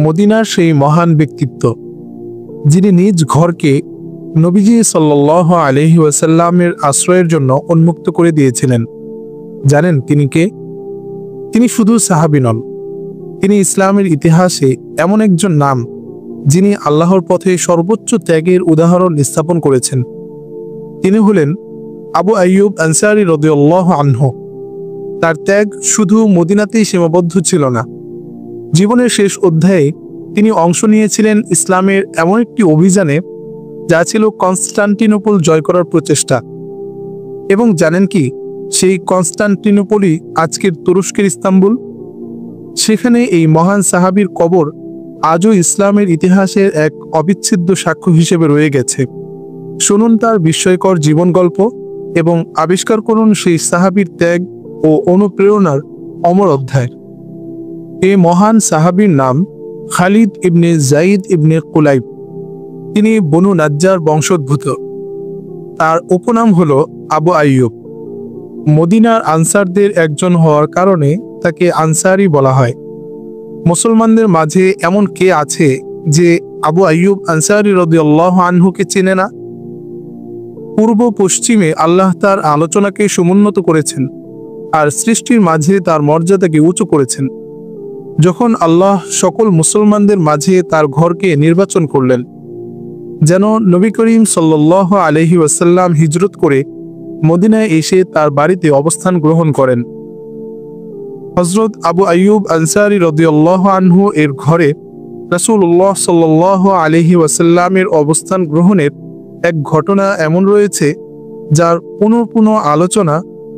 মদিনার সেই মহান ব্যক্তিত্ব যিনি নিজ ঘরকে নবীজি সাল্লাল্লাহু আলাইহি ওয়াসাল্লামের আশ্রয়ের জন্য উন্মুক্ত করে দিয়েছিলেন। জানেন তিনি কে? তিনি শুধু সাহাবী নন, তিনি ইসলামের ইতিহাসে এমন একজন নাম যিনি আল্লাহর পথে সর্বোচ্চ ত্যাগের উদাহরণ স্থাপন করেছেন। তিনি হলেন আবু আইয়ুব আনসারী রাদিয়াল্লাহু আনহু। তার ত্যাগ শুধু মদিনাতেই সীমাবদ্ধ ছিল না, জীবনের শেষ অধ্যায়ে তিনি অংশ নিয়েছিলেন ইসলামের এমন একটি অভিযানে যা ছিল কনস্টান্টিনোপল জয় করার প্রচেষ্টা। এবং জানেন কি, সেই কনস্টান্টিনোপলই আজকের তুরস্কের ইস্তাম্বুল। সেখানে এই মহান সাহাবীর কবর আজও ইসলামের ইতিহাসের এক অবিচ্ছেদ্য সাক্ষ্য হিসেবে রয়ে গেছে। শুনুন তার বিস্ময়কর জীবন গল্প এবং আবিষ্কার করুন সেই সাহাবীর ত্যাগ ও অনুপ্রেরণার অমর অধ্যায়। এই মহান সাহাবীর নাম খালিদ ইবনে যায়েদ ইবনে কুলাইব। তিনি বনু নাজ্জার বংশোদ্ভূত। তার উপনাম হল আবু আইয়ুব। মদিনার আনসারদের একজন হওয়ার কারণে তাকে আনসারী বলা হয়। মুসলমানদের মাঝে এমন কে আছে যে আবু আইয়ুব আনসারী রাদিয়াল্লাহু আনহুকে চেনে না? পূর্ব পশ্চিমে আল্লাহ তার আলোচনাকে সমুন্নত করেছেন আর সৃষ্টির মাঝে তার মর্যাদাকে উঁচু করেছেন। যখন আল্লাহ সকল মুসলমানদের মাঝে তার ঘরকে নির্বাচন করলেন, যেন নবী করিম সাল্লাল্লাহু আলাইহি ওয়াসাল্লাম হিজরত করে মদিনায় এসে তার বাড়িতে অবস্থান গ্রহণ করেন। হযরত আবু আইয়ুব আনসারী রাদিয়াল্লাহু আনহু এর ঘরে রাসূলুল্লাহ সাল্লাল্লাহু আলাইহি ওয়াসাল্লামের অবস্থান গ্রহণের এক ঘটনা এমন রয়েছে যার পুনঃ আলোচনা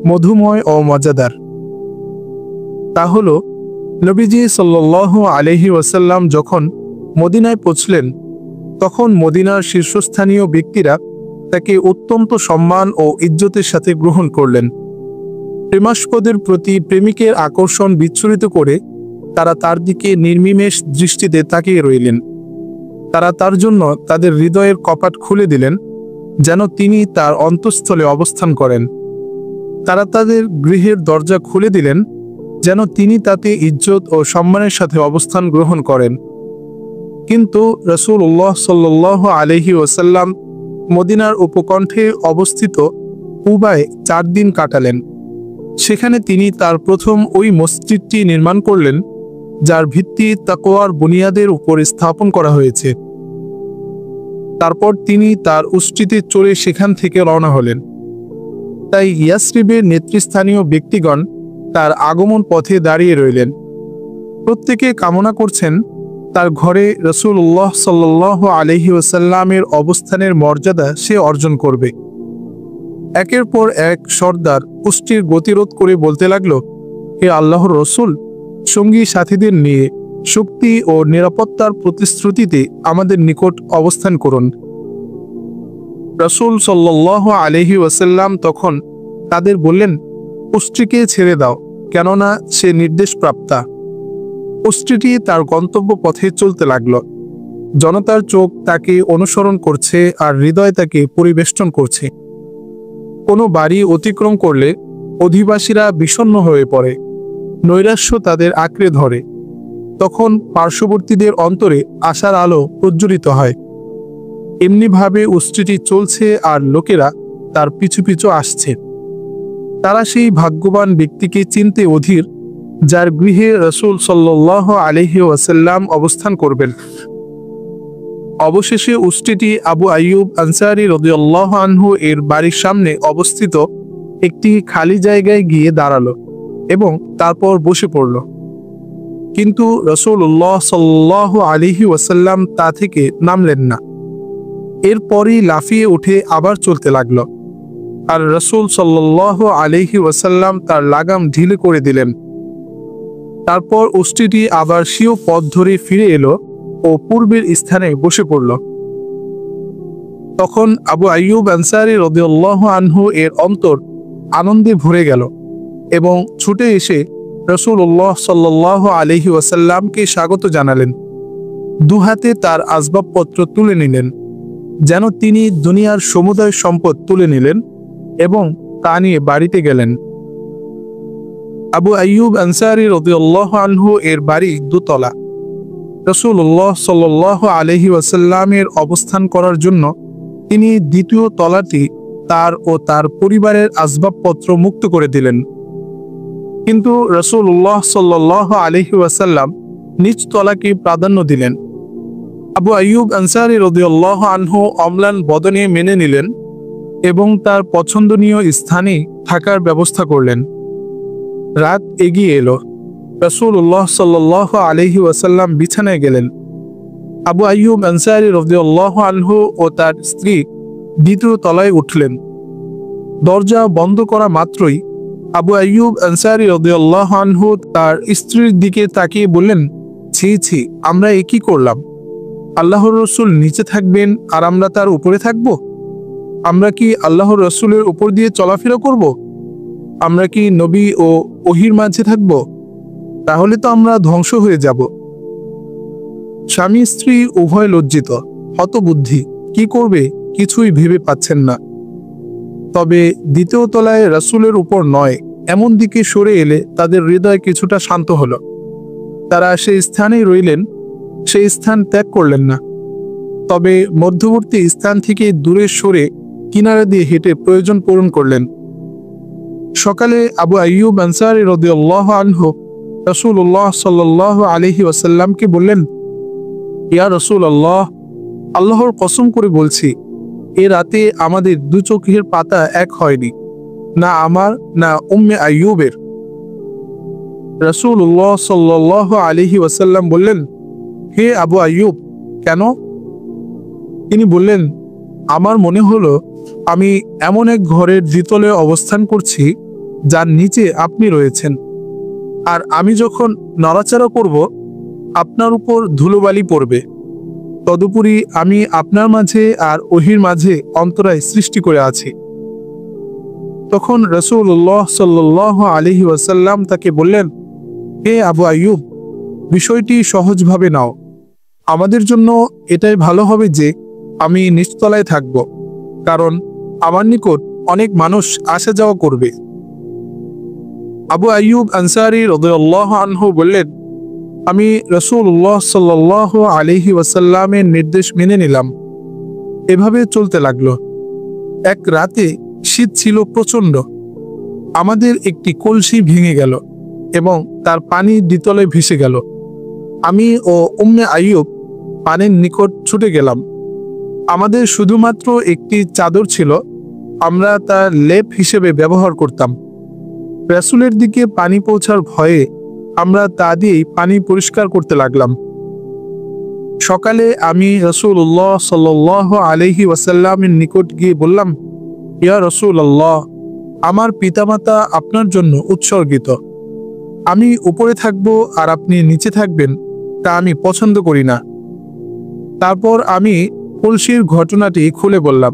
মধুময় ও মজাদার। তা হলো, নবীজি সাল্লাল্লাহু আলাইহি ওয়াসাল্লাম যখন মদিনায় পৌঁছলেন, তখন মদিনার শীর্ষস্থানীয় ব্যক্তিরা তাকে অত্যন্ত সম্মান ও ইজ্জতের সাথে গ্রহণ করলেন। প্রেমাস্পদের প্রতি প্রেমিকের আকর্ষণ বিচ্ছুরিত করে তারা তার দিকে নির্নিমেষ দৃষ্টিতে তাকিয়ে রইলেন। তারা তার জন্য তাদের হৃদয়ের কপাট খুলে দিলেন, যেন তিনি তার অন্তঃস্থলে অবস্থান করেন। তারা তাদের গৃহের দরজা খুলে দিলেন, যেন তিনি তাতে ইজ্জত ও সম্মানের সাথে অবস্থান গ্রহণ করেন। কিন্তু রাসূলুল্লাহ সাল্লাল্লাহু আলাইহি ওয়াসাল্লাম মদিনার উপকণ্ঠে অবস্থিত কুবায় 4 দিন কাটালেন। সেখানে তিনি তার প্রথম ওই মসজিদটি নির্মাণ করলেন যার ভিত্তি তাকওয়ার বুনিয়াদের উপর স্থাপন করা হয়েছে। তারপর তিনি তার উষ্ট্রিতে চড়ে সেখান থেকে রওনা হলেন। তাই ইয়াসরিবের নেতৃস্থানীয় ব্যক্তিগণ তার আগমন পথে দাঁড়িয়ে রইলেন। প্রত্যেকে কামনা করছেন তার ঘরে রাসূলুল্লাহ সাল্লাল্লাহু আলাইহি ওয়াসাল্লামের অবস্থানের মর্যাদা সে অর্জন করবে। একের পর এক সর্দার উষ্ট্রির গতিরোধ করে বলতে লাগলো, হে আল্লাহর রসূল, সঙ্গী সাথীদের নিয়ে শক্তি ও নিরাপত্তার প্রতিশ্রুতিতে আমাদের নিকট অবস্থান করুন। রাসূল সাল্লাল্লাহু আলাইহি ওয়াসাল্লাম তখন তাদের বললেন, উষ্ট্রিকে ছেড়ে দাও, কেননা সে নির্দেশপ্রাপ্তা। উষ্ট্রিটি তার গন্তব্য পথে চলতে লাগল। জনতার চোখ তাকে অনুসরণ করছে আর হৃদয় তাকে পরিবেষ্টন করছে। কোনো বাড়ি অতিক্রম করলে অধিবাসীরা বিষণ্ণ হয়ে পড়ে, নৈরাশ্য তাদের আঁকড়ে ধরে। তখন পার্শ্ববর্তীদের অন্তরে আশার আলো প্রজ্বলিত হয়। এমনিভাবে উষ্ট্রিটি চলছে আর লোকেরা তার পিছু পিছু আসছে। তারা সেই ভাগ্যবান ব্যক্তিকে চিনতে অধীর যার গৃহে রাসূল সাল্লাল্লাহু আলাইহি ওয়াসাল্লাম অবস্থান করবেন। অবশেষে উষ্ট্রিটি আবু আইয়ুব আনসারী রাদিয়াল্লাহু আনহু এর বাড়ির সামনে অবস্থিত একটি খালি জায়গায় গিয়ে দাঁড়ালো এবং তারপর বসে পড়ল। কিন্তু রাসূলুল্লাহ সাল্লাল্লাহু আলাইহি ওয়াসাল্লাম তা থেকে নামলেন না। এরপরই লাফিয়ে উঠে আবার চলতে লাগলো, আর রাসূল সাল্লাল্লাহু আলাইহি ওয়াসাল্লাম তার লাগাম ঢিলে করে দিলেন। তারপর উষ্ট্রিটি আবার স্বীয় পথ ধরে ফিরে এলো ও পূর্বের স্থানে বসে পড়ল। তখন আবু আইয়ুব আনসারী রাদিয়াল্লাহু আনহু এর অন্তর আনন্দে ভরে গেল এবং ছুটে এসে রাসূলুল্লাহ সাল্লাল্লাহু আলাইহি ওয়াসাল্লামকে স্বাগত জানালেন। দুহাতে তার আসবাবপত্র তুলে নিলেন, যেন তিনি দুনিয়ার সমুদয় সম্পদ তুলে নিলেন এবং তা নিয়ে বাড়িতে গেলেন। আবু আইয়ুব আনসারী রাদিয়াল্লাহু আনহু এর বাড়ি 2 তলা। রাসূলুল্লাহ সাল্লাল্লাহু আলাইহি ওয়াসাল্লামের অবস্থান করার জন্য তিনি দ্বিতীয় তলাটি তার ও তার পরিবারের আসবাবপত্র মুক্ত করে দিলেন। কিন্তু রাসূলুল্লাহ সাল্লাল্লাহু আলাইহি ওয়াসাল্লাম নিচ তলাকে প্রাধান্য দিলেন। আবু আইয়ুব আনসারী রাদিয়াল্লাহু আনহু অম্লান বদনে মেনে নিলেন এবং তার পছন্দনীয় স্থানে থাকার ব্যবস্থা করলেন। রাত এগিয়ে এলো। রাসূলুল্লাহ সাল্লাল্লাহু আলাইহি ওয়াসাল্লাম বিছানায় গেলেন। আবু আইয়ুব আনসারী রাদিয়াল্লাহু আনহু ও তার স্ত্রী দ্বিতীয় তলায় উঠলেন। দরজা বন্ধ করা মাত্রই আবু আইয়ুব আনসারী রাদিয়াল্লাহু আনহু তার স্ত্রীর দিকে তাকিয়ে বললেন, ছি ছি, আমরা এ কি করলাম? আল্লাহর রসুল নিচে থাকবেন আর আমরা তার উপরে থাকব? আমরা কি আল্লাহর রসুলের উপর দিয়ে চলাফেরা করব? আমরা কি নবী ও ওহির মাঝে থাকব? তাহলে তো আমরা ধ্বংস হয়ে যাব। স্বামী স্ত্রী উভয় লজ্জিত, হতবুদ্ধি, কি করবে কিছুই ভেবে পাচ্ছেন না। তবে দ্বিতীয় তলায় রাসূলের উপর নয় এমন দিকে সরে এলে তাদের হৃদয় কিছুটা শান্ত হলো। তারা সেই স্থানেই রইলেন, সেই স্থান ত্যাগ করলেন না। তবে মধ্যবর্তী স্থান থেকে দূরে সরে কিনারা দিয়ে হেঁটে প্রয়োজন পূরণ করলেন। সকালে আবু আইয়ুব আনসারী রাদিয়াল্লাহু আনহু রাসূলুল্লাহ সাল্লাল্লাহু আলাইহি ওয়াসাল্লামকে বললেন, ইয়া রাসূলুল্লাহ, আল্লাহর কসম করে বলছি, এ রাতে আমাদের দু চোখের পাতা এক হয়নি, না আমার না উম্মে আইয়ুবের। রাসূলুল্লাহ সাল্লাল্লাহু আলাইহি ওয়াসাল্লাম বললেন, হে আবু আইয়ুব, কেন? তিনি বললেন, আমার মনে হলো আমি এমন এক ঘরের দ্বিতলে অবস্থান করছি যার নিচে আপনি রয়েছেন, আর আমি যখন নড়াচড়া করব আপনার উপর ধুলোবালি পড়বে। তদুপরি আমি আপনার মাঝে আর ওহির মাঝে অন্তরায় সৃষ্টি করে আছি। তখন রাসূলুল্লাহ সাল্লাল্লাহু আলাইহি ওয়াসাল্লাম তাকে বললেন, হে আবু আইয়ুব, বিষয়টি সহজভাবে নাও। আমাদের জন্য এটাই ভালো হবে যে আমি নিচতলায় থাকব, কারণ আমার নিকট অনেক মানুষ আসা যাওয়া করবে। আবু আইয়ুব আনসারী রাদিয়াল্লাহু আনহু বললেন, আমি রাসূলুল্লাহ সাল্লাল্লাহু আলাইহি ওয়াসাল্লামের নির্দেশ মেনে নিলাম। এভাবে চলতে লাগলো। এক রাতে শীত ছিল প্রচণ্ড। আমাদের একটি কলসি ভেঙে গেল এবং তার পানি দ্বিতলে ভেসে গেল। আমি ও উম্মে আইয়ুব পানির নিকট ছুটে গেলাম। আমাদের শুধুমাত্র একটি চাদর ছিল, আমরা তা লেপ হিসেবে ব্যবহার করতাম। রাসূলের দিকে পানি পৌঁছার ভয়ে আমরা তা দিয়েই পানি পরিষ্কার করতে লাগলাম। সকালে আমি রাসূলুল্লাহ সাল্লাল্লাহু আলাইহি ওয়াসাল্লামের নিকট গিয়ে বললাম, ইয়া রাসূলুল্লাহ, আমার পিতামাতা আপনার জন্য উৎসর্গিত। আমি উপরে থাকব আর আপনি নিচে থাকবেন, তা আমি পছন্দ করি না। তারপর আমি কলসির ঘটনাটি খুলে বললাম।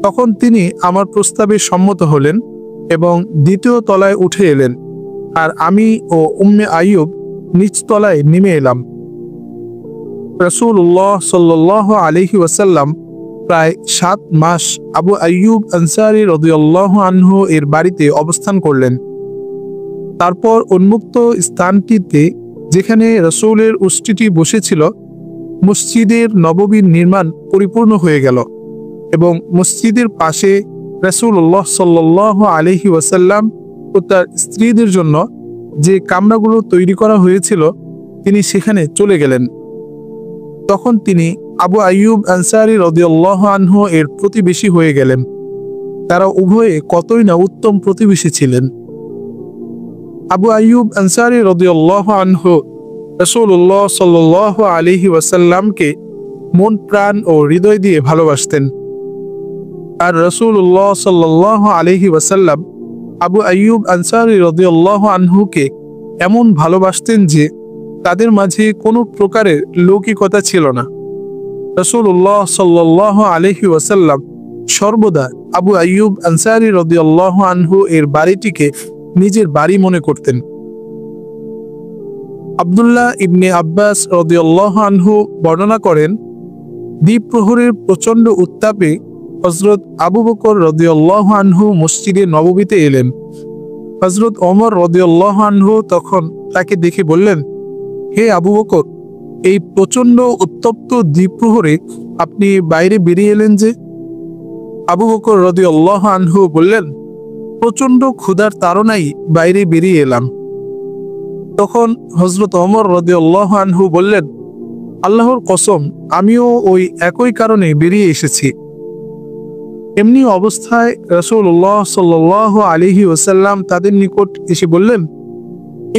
তখন তিনি আমার প্রস্তাবে সম্মত হলেন এবং দ্বিতীয় তলায় উঠে এলেন, আর আমি ও উম্মে আইয়ুব নিচ তলায় নেমে এলাম। রাসূলুল্লাহ সাল্লাল্লাহু আলাইহি ওয়াসাল্লাম প্রায় 7 মাস আবু আইয়ুব আনসারী রাদিয়াল্লাহু আনহু এর বাড়িতে অবস্থান করলেন। তারপর উন্মুক্ত স্থানটিতে যেখানে রাসূলের উষ্ট্রিটি বসেছিল, মসজিদের নববীর নির্মাণ পরিপূর্ণ হয়ে গেল এবং মসজিদের পাশে রাসূলুল্লাহ সাল্লাল্লাহু আলাইহি ওয়াসাল্লাম ও তার স্ত্রীদের জন্য যে কামরাগুলো তৈরি করা হয়েছিল তিনি সেখানে চলে গেলেন। তখন তিনি আবু আইয়ুব আনসারী রাদিয়াল্লাহু আনহু এর প্রতিবেশী হয়ে গেলেন। তারা উভয়ে কতই না উত্তম প্রতিবেশী ছিলেন। আবু আইয়ুব আনসারী রাদিয়াল্লাহু আনহু রাসূলুল্লাহ সাল্লাল্লাহু আলাইহি ওয়াসাল্লামকে মন প্রাণ ও হৃদয় দিয়ে ভালোবাসতেন। আর রাসূলুল্লাহ সাল্লাল্লাহু আলাইহি ওয়াসাল্লাম আবু আইয়ুব আনসারী রাদিয়াল্লাহু আনহুকে এমন ভালোবাসতেন যে তাদের মাঝে কোনো প্রকারের লৌকিকতা ছিল না। রাসূলুল্লাহ সাল্লাল্লাহু আলাইহি ওয়াসাল্লাম সর্বদা আবু আইয়ুব আনসারী রাদিয়াল্লাহু আনহু এর বাড়িটিকে নিজের বাড়ি মনে করতেন। আব্দুল্লাহ ইবনে আব্বাস রাদিয়াল্লাহু আনহু বর্ণনা করেন, দ্বীপ প্রহরের প্রচণ্ড উত্তাপে হযরত আবু বকর রাদিয়াল্লাহু আনহু মসজিদে নববীতে এলেন। হযরত ওমর রাদিয়াল্লাহু আনহু তখন তাকে দেখে বললেন, হে আবু বকর, এই প্রচন্ড উত্তপ্ত দ্বিপ্রহরে আপনি বাইরে বেরিয়ে এলেন যে? আবু বকর রাদিয়াল্লাহু আনহু বললেন, প্রচন্ড ক্ষুধার তাড়নায় বাইরে বেরিয়ে এলাম। তখন হযরত ওমর রাদিয়াল্লাহু আনহু বললেন, আল্লাহর কসম, আমিও ওই একই কারণে বেরিয়ে এসেছি। এমনি অবস্থায় রাসূলুল্লাহ সাল্লাল্লাহু আলাইহি ওয়াসাল্লাম তাদের নিকট এসে বললেন,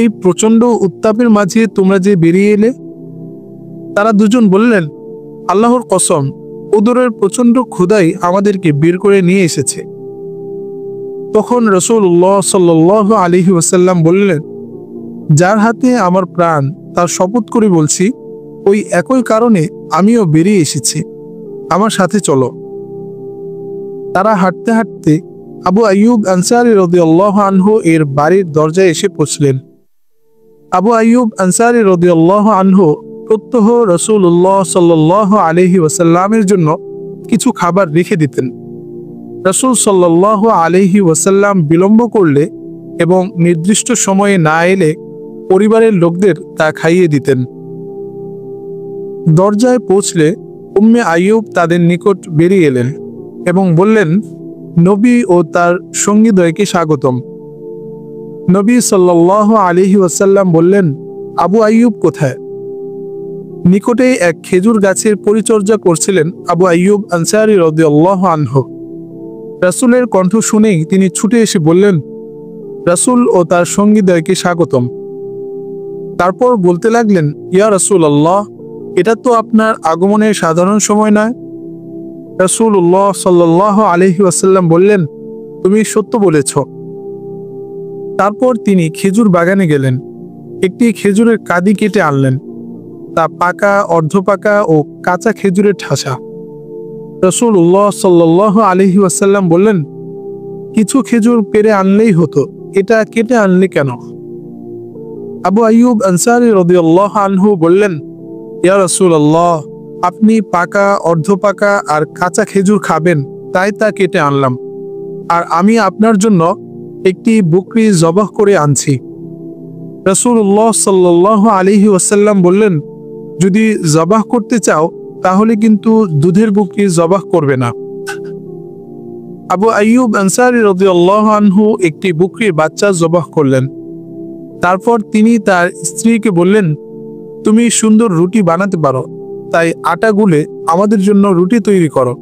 এই প্রচন্ড উত্তাপের মাঝে তোমরা যে বেরিয়ে এলে? তারা দুজন বললেন, আল্লাহর কসম, উদরের প্রচন্ড ক্ষুধাই আমাদেরকে বের করে নিয়ে এসেছে। তখন রাসূলুল্লাহ সাল্লাল্লাহু আলাইহি ওয়াসাল্লাম বললেন, যার হাতে আমার প্রাণ, তার শপথ করে বলছি, ওই একই কারণে আমিও বেরিয়ে এসেছি, আমার সাথে চলো। তারা হাঁটতে হাঁটতে আবু আইয়ুব আনসারী রাদিয়াল্লাহু আনহু এর বাড়ির দরজায় এসে পৌঁছলেন। আবু আইয়ুব আনসারী রাদিয়াল্লাহু আনহু প্রত্যহ রাসূলুল্লাহ সাল্লাল্লাহু আলাইহি ওয়াসাল্লামের জন্য কিছু খাবার রেখে দিতেন। রাসূল সাল্লাল্লাহু আলাইহি ওয়াসাল্লাম বিলম্ব করলে এবং নির্দিষ্ট সময়ে না এলে পরিবারের লোকদের তা খাইয়ে দিতেন। দরজায় পৌঁছলে উম্মে আইয়ুব তাদের নিকট বেরিয়ে এলেন এবং বললেন, নবী ও তার সঙ্গীদ্বয়কে স্বাগতম। নবী সাল্লাল্লাহু আলাইহি ওয়াসাল্লাম বললেন, আবু আইয়ুব কোথায়? নিকটে এক খেজুর গাছের পরিচর্যা করছিলেন আবু আইয়ুব আনসারী রাদিয়াল্লাহু আনহু। রাসূলের কণ্ঠ শুনেই তিনি ছুটে এসে বললেন, রাসূল ও তার সঙ্গীদ্বয়কে স্বাগতম। তারপর বলতে লাগলেন, ইয়া রাসূলুল্লাহ, এটা তো আপনার আগমনের সাধারণ সময় নয়। রাসূলুল্লাহ সাল্লাল্লাহু আলাইহি ওয়াসাল্লাম বললেন, তুমি সত্য বলেছ। তারপর তিনি খেজুর বাগানে গেলেন, একটি খেজুরের কাঁদি কেটে আনলেন, তা পাকা, অর্ধপাকা ও কাঁচা খেজুরের ঠাসা। রাসূলুল্লাহ সাল্লাল্লাহু আলাইহি ওয়াসাল্লাম বললেন, কিছু খেজুর পেড়ে আনলেই হতো, এটা কেটে আনলে কেন? আবু আইয়ুব আনসারী রাদিয়াল্লাহু আনহু বললেন, ইয়া রাসূলুল্লাহ, আপনি পাকা, অর্ধপাকা আর কাঁচা খেজুর খাবেন, তাই তা কেটে আনলাম। আর আমি আপনার জন্য একটি বকরি জবাহ করে আনছি। রাসূলুল্লাহ সাল্লাল্লাহু আলাইহি ওয়াসাল্লাম বললেন, যদি জবাহ করতে চাও তাহলে কিন্তু দুধের বকরি জবাহ করবে না। আবু আইয়ুব আনসারী রাদিয়াল্লাহু আনহু একটি বকরির বাচ্চা জবাহ করলেন। তারপর তিনি তার স্ত্রীকে বললেন, তুমি সুন্দর রুটি বানাতে পারো, তাই আটা গুলে আমাদের জন্য রুটি তৈরি করো।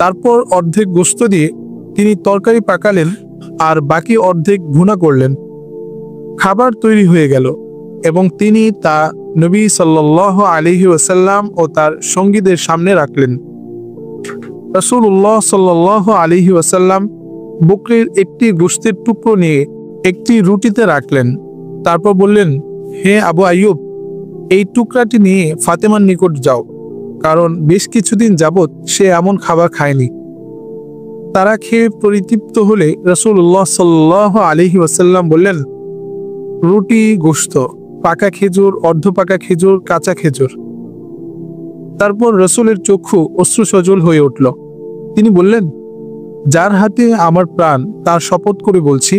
তারপর অর্ধেক গোশত দিয়ে তিনি তরকারি পাকালেন আর বাকি অর্ধেক ভুনা করলেন। খাবার তৈরি হয়ে গেল এবং তিনি তা নবী সাল্লাল্লাহু আলাইহি ওয়াসাল্লাম ও তার সঙ্গীদের সামনে রাখলেন। রাসূলুল্লাহ সাল্লাল্লাহু আলাইহি ওয়াসাল্লাম বকরির একটি গোশতের টুকরো নিয়ে একটি রুটিতে রাখলেন। তারপর বললেন, হে আবু আইয়ুব, এই টুকরাটি নিয়ে ফাতেমার নিকট যাও, কারণ বেশ কিছুদিন যাবৎ সে এমন খাবার খায়নি। তারা খেয়ে পরিতৃপ্ত হলে রাসূলুল্লাহ সাল্লাল্লাহু আলাইহি ওয়াসাল্লাম বললেন, রুটি, গোশত, পাকা খেজুর, অর্ধপাকা খেজুর, কাঁচা খেজুর। তারপর রাসূলের চক্ষু অশ্রুসজল হয়ে উঠল। তিনি বললেন, যার হাতে আমার প্রাণ, তার শপথ করে বলছি,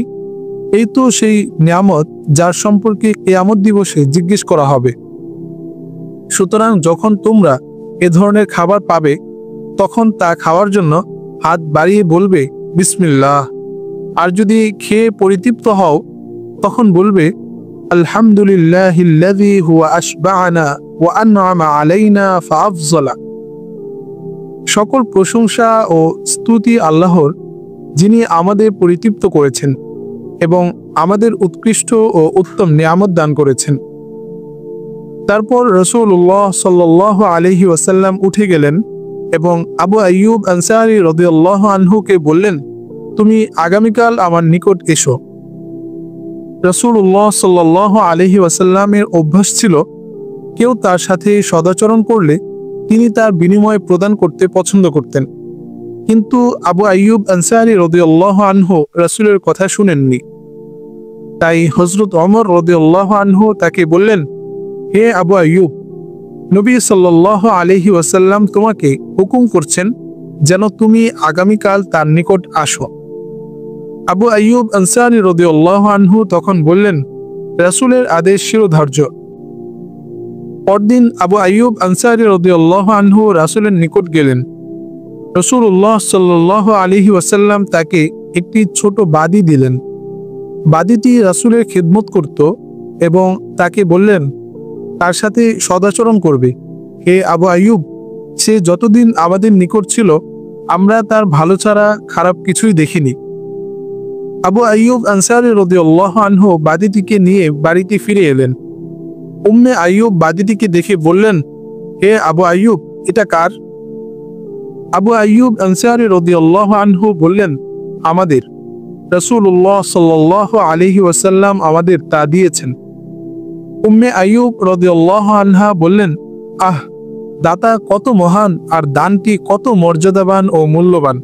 এই তো সেই নিয়ামত যার সম্পর্কে কিয়ামত দিবসে জিজ্ঞেস করা হবে। সুতরাং যখন তোমরা এ ধরনের খাবার পাবে, তখন তা খাওয়ার জন্য হাত বাড়িয়ে বলবে বিসমিল্লাহ। আর যদি খেয়ে পরিতৃপ্ত হও, তখন বলবে আলহামদুলিল্লাহিল্লাযী হুয়া আশবা'না ওয়া আন'আমা আলাইনা ফাআফযালা। সকল প্রশংসা ও স্তুতি আল্লাহর, যিনি আমাদের পরিতৃপ্ত করেছেন এবং আমাদের উৎকৃষ্ট ও উত্তম নিয়ামত দান করেছেন। তারপর রাসূলুল্লাহ সাল্লাল্লাহু আলাইহি ওয়াসাল্লাম উঠে গেলেন এবং আবু আইয়ুব আনসারী রাদিয়াল্লাহু আনহুকে বললেন, তুমি আগামীকাল আমার নিকট এসো। রাসূলুল্লাহ সাল্লাল্লাহু আলাইহি ওয়াসাল্লামের অভ্যাস ছিল, কেউ তার সাথে সদাচরণ করলে তিনি তার বিনিময় প্রদান করতে পছন্দ করতেন। কিন্তু আবু আইয়ুব আনসারী রাদিয়াল্লাহু আনহু রাসূলের কথা শুনেননি। তাই হযরত ওমর রাদিয়াল্লাহু আনহু তাকে বললেন, হে আবু আইয়ুব, নবী সাল্লাল্লাহু আলাইহি ওয়াসাল্লাম তোমাকে হুকুম করছেন যেন তুমি আগামীকাল তার নিকট আসো। আবু আইয়ুব আনসারী রাদিয়াল্লাহু আনহু তখন বললেন, রাসূলের আদেশ শিরোধার্য। পরদিন আবু আইয়ুব আনসারী রাদিয়াল্লাহু আনহু রাসূলের নিকট গেলেন। রাসূলুল্লাহ সাল্লাল্লাহু আলাইহি ওয়াসাল্লাম তাকে একটি ছোট বাদী দিলেন। বাদীটি রাসূলের খিদমত করত এবং তাকে বললেন তার সাথে সদাচরণ করবে। হে আবু আইয়ুব, সে যতদিন আমাদের নিকট ছিল আমরা তার ভালো ছাড়া খারাপ কিছুই দেখিনি। আবু আইয়ুব আনসারী রাদিয়াল্লাহু আনহু বাদীটিকে নিয়ে বাড়িতে ফিরে এলেন। উম্মে আইয়ুব বাদীটিকে দেখে বললেন, হে আবু আইয়ুব, এটা কার? আবু আইয়ুব আনসারী রাদিয়াল্লাহু আনহু বললেন, আমাদের। রাসূলুল্লাহ সাল্লাল্লাহু আলাইহি ওয়াসাল্লাম আমাদের তা দিয়েছেন। উম্মে আইয়ুব রাদিয়াল্লাহু আনহা বললেন, আহ, দাতা কত মহান আর দানটি কত মর্যাদাবান ও মূল্যবান।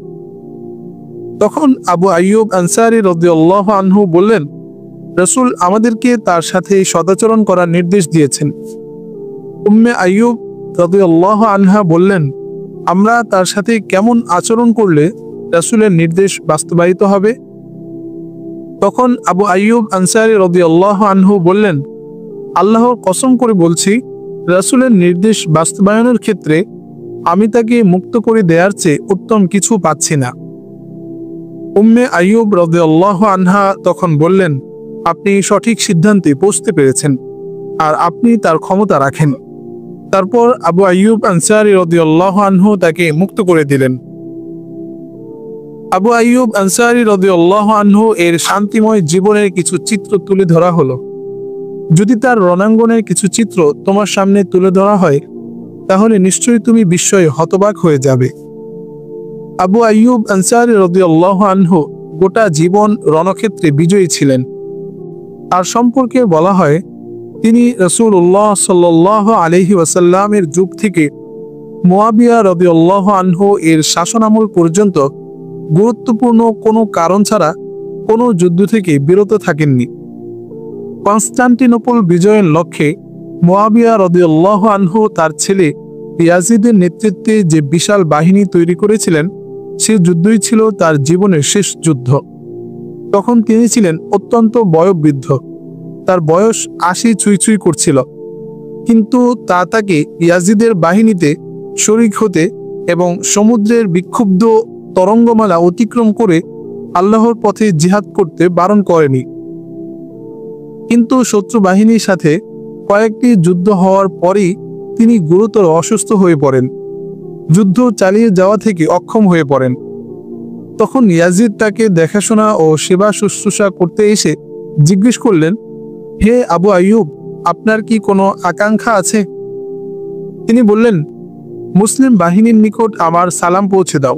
তখন আবু আইয়ুব আনসারী রাদিয়াল্লাহু আনহু বললেন, রাসূল আমাদেরকে তার সাথে সদাচরণ করার নির্দেশ দিয়েছেন। উম্মে আইয়ুব রাদিয়াল্লাহু আনহা বললেন, আমরা তার সাথে কেমন আচরণ করলে রাসূলের নির্দেশ বাস্তবায়িত হবে? তখন আবু আইয়ুব আনসারী রাদিয়াল্লাহু আনহু বললেন, আল্লাহর কসম করে বলছি, রাসূলের নির্দেশ বাস্তবায়নের ক্ষেত্রে আমি তাকে মুক্ত করে দেওয়ার চেয়ে উত্তম কিছু পাচ্ছি না। উম্মে আইয়ুব রাদিয়াল্লাহু আনহা তখন বললেন, আপনি সঠিক সিদ্ধান্তে পৌঁছতে পেরেছেন আর আপনি তার ক্ষমতা রাখেন। তারপর আবু আইয়ুব আনসারী রাদিয়াল্লাহু আনহু তাকে মুক্ত করে দিলেন। আবু আইয়ুব আনসারী রাদিয়াল্লাহু আনহু এর শান্তিময় জীবনের কিছু চিত্র তুলে ধরা হলো। যদি তার রণাঙ্গনের কিছু চিত্র তোমার সামনে তুলে ধরা হয় তাহলে নিশ্চয়ই তুমি বিস্ময়ে হতবাক হয়ে যাবে। আবু আইয়ুব আনসারী রাদিয়াল্লাহু আনহু গোটা জীবন রণক্ষেত্রে বিজয়ী ছিলেন। আর সম্পর্কে বলা হয়, তিনি রাসূলুল্লাহ সাল্লাল্লাহু আলাইহি ওয়াসাল্লামের যুগ থেকে মুয়াবিয়া রাদিয়াল্লাহু আনহু এর শাসনামল পর্যন্ত গুরুত্বপূর্ণ কোনো কারণ ছাড়া কোনো যুদ্ধ থেকে বিরত থাকেননি। কনস্টান্টিনোপল বিজয়ের লক্ষ্যে মুয়াবিয়া রাদিয়াল্লাহু আনহু তার ছেলে ইয়াজিদের নেতৃত্বে যে বিশাল বাহিনী তৈরি করেছিলেন, সে যুদ্ধই ছিল তার জীবনের শেষ যুদ্ধ। তখন তিনি ছিলেন অত্যন্ত বয়োবৃদ্ধ, তার বয়স ৮০ ছুঁই করছিল, কিন্তু তা তাকে ইয়াজিদের বাহিনীতে শরিক হতে এবং সমুদ্রের বিক্ষুব্ধ তরঙ্গমালা অতিক্রম করে আল্লাহর পথে জিহাদ করতে বারণ করেনি। কিন্তু শত্রু বাহিনীর সাথে কয়েকটি যুদ্ধ হওয়ার পরই তিনি গুরুতর অসুস্থ হয়ে পড়েন, যুদ্ধ চালিয়ে যাওয়া থেকে অক্ষম হয়ে পড়েন। তখন ইয়াজিদ তাকে দেখাশোনা ও সেবা শুশ্রূষা করতে এসে জিজ্ঞেস করলেন, হে আবু আইয়ুব, আপনার কি কোনো আকাঙ্ক্ষা আছে? তিনি বললেন, মুসলিম বাহিনীর নিকট আমার সালাম পৌঁছে দাও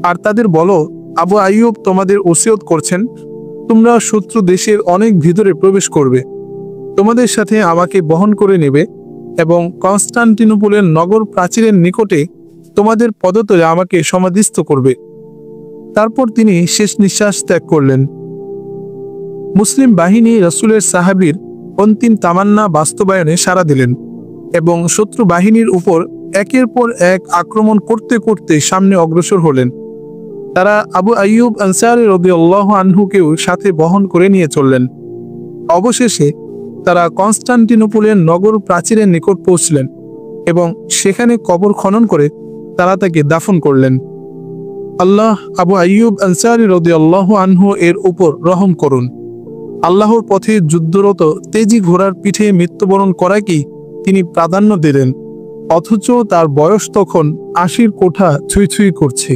আর তাদের বলো, আবু আইয়ুব তোমাদের ওসিয়ত করছেন, তোমরা শত্রু দেশের অনেক ভিতরে প্রবেশ করবে, তোমাদের সাথে আমাকে বহন করে নেবে এবং কনস্টান্টিনোপলের নগর প্রাচীরের নিকটে তোমাদের পদতলে আমাকে সমাধিস্থ করবে। তারপর তিনি শেষ নিঃশ্বাস ত্যাগ করলেন। মুসলিম বাহিনী রাসূলের সাহাবীর অন্তিম তামান্না বাস্তবায়নে সাড়া দিলেন এবং শত্রু বাহিনীর উপর একের পর এক আক্রমণ করতে করতে সামনে অগ্রসর হলেন। তারা আবু আইয়ুব আনসারী রাদিয়াল্লাহু আনহুকেও সাথে বহন করে নিয়ে চললেন। অবশেষে তারা কনস্টান্টিনোপলের নগর প্রাচীরের নিকট পৌঁছলেন এবং সেখানে কবর খনন করে তারা তাকে দাফন করলেন। আল্লাহ আবু আইয়ুব আনসারী রাদিয়াল্লাহু আনহু এর উপর রহম করুন। আল্লাহর পথে যুদ্ধরত তেজি ঘোড়ার পিঠে মৃত্যুবরণ করাকেই তিনি প্রাধান্য দিলেন, অথচ তার বয়স তখন ৮০ কোঠা ছুঁই করছে।